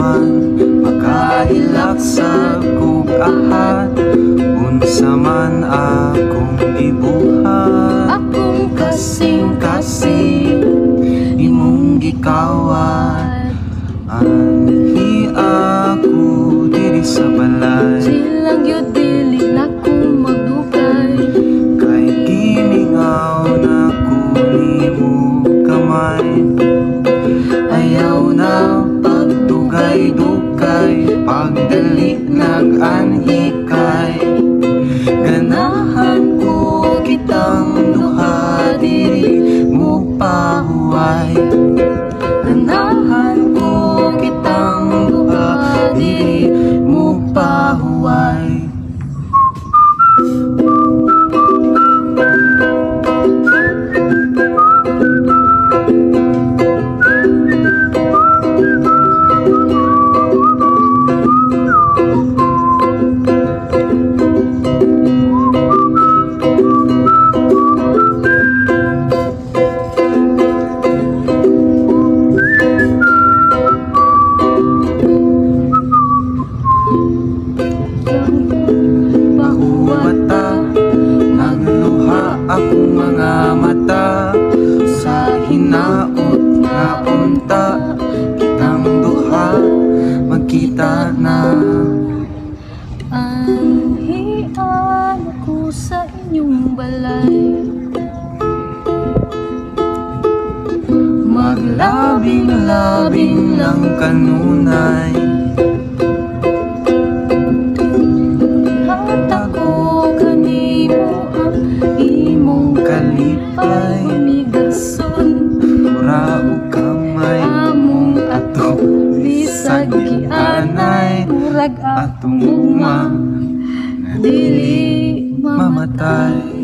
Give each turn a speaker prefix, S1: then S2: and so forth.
S1: man makahilak sa kugahan, unsa man akong gibuhat,
S2: akong kasing-kasing
S1: imong gikawan. Anhi ako diri sa balay,
S2: silang yun dili na kong magdugay.
S1: kay gimingaw na ko nimo kamay. Ayaw na pagdugay-dugay, pagdali nag-anhikay. Ganahan ko kitang duha diri mo pahuway. Ganahan ko kitang duha diri mo pahuway. Akong mga mata sa hinaot na unta, kitang duha magkita na.
S2: Anhian ako sa inyong balay,
S1: Maglabing-labing lang kanunay,
S2: hatako kanimo ang imong
S1: kalipay,
S2: migason.
S1: mura o kamay,
S2: Among
S1: ato
S2: bisag gianay, murag
S1: atong ugma
S2: dili mamatay.
S1: mamatay.